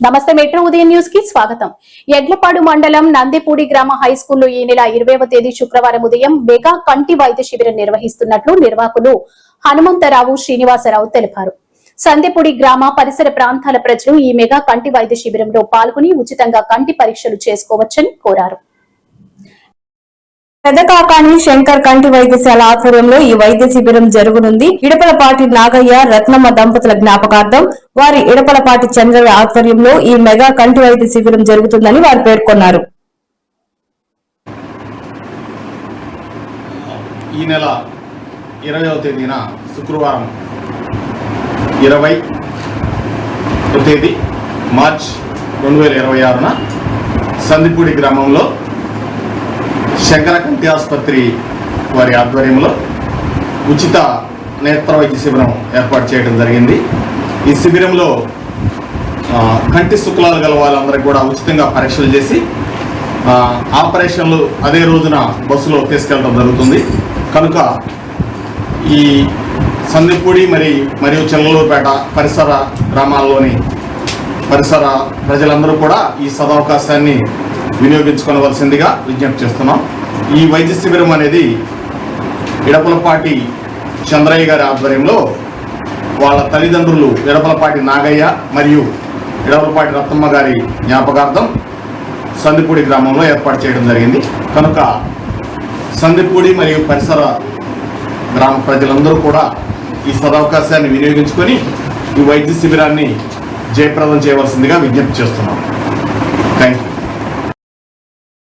నమస్తే మెట్రో ఉదయం న్యూస్ కి స్వాగతం. ఎడ్లపాడు మండలం నందిపూడి గ్రామ హై స్కూల్లో ఈ నెల 20వ తేదీ శుక్రవారం ఉదయం మెగా కంటి వైద్య శిబిరం నిర్వహిస్తున్నట్లు నిర్వాహకులు హనుమంతరావు శ్రీనివాసరావు తెలిపారు. సందెపూడి గ్రామ పరిసర ప్రాంతాల ప్రజలు ఈ మెగా కంటి వైద్య శిబిరంలో పాల్గొని ఉచితంగా కంటి పరీక్షలు చేసుకోవచ్చని కోరారు. పెదకాకాని శంకర్ కంటి వైద్యశాల ఆధ్వర్యంలో ఈ వైద్య శిబిరం జరుగునుంది. ఇడపలపాటి నాగయ్య రత్నమ్మ దంపతుల జ్ఞాపకార్థం వారి ఇడపలపాటి చంద్రయ్య ఆధ్వర్యంలో ఈ మెగా కంటి వైద్య శిబిరం జరుగుతుందని వారు పేర్కొన్నారు. ఈ నెల 20వ తేదీన శుక్రవారం 20వ తేదీ మార్చ్ 2026న సందిపూడి గ్రామంలో శంకర కంటి ఆసుపత్రి వారి ఆధ్వర్యంలో ఉచిత నేత్ర వైద్య శిబిరం ఏర్పాటు చేయడం జరిగింది. ఈ శిబిరంలో కంటి శుక్లాలు గల వాళ్ళందరికీ కూడా ఉచితంగా పరీక్షలు చేసి ఆపరేషన్లు అదే రోజున బస్సులో తీసుకెళ్ళడం జరుగుతుంది. కనుక ఈ సందిపూడి మరియు చెల్లలూరుపేట పరిసర గ్రామాల్లోని పరిసర ప్రజలందరూ కూడా ఈ సదవకాశాన్ని వినియోగించుకోవలసిందిగా విజ్ఞప్తి చేస్తున్నాం. ఈ వైద్య శిబిరం అనేది ఇడపలపాటి చంద్రయ్య గారి ఆధ్వర్యంలో వాళ్ళ తల్లిదండ్రులు ఇడపలపాటి నాగయ్య మరియు ఇడపలపాటి రత్నమ్మ గారి జ్ఞాపకార్థం సందిపూడి గ్రామంలో ఏర్పాటు చేయడం జరిగింది. కనుక సందిపూడి మరియు పరిసర గ్రామ ప్రజలందరూ కూడా ఈ సదవకాశాన్ని వినియోగించుకొని ఈ వైద్య శిబిరాన్ని జయప్రదం చేయవలసిందిగా విజ్ఞప్తి చేస్తున్నాం. Thank you.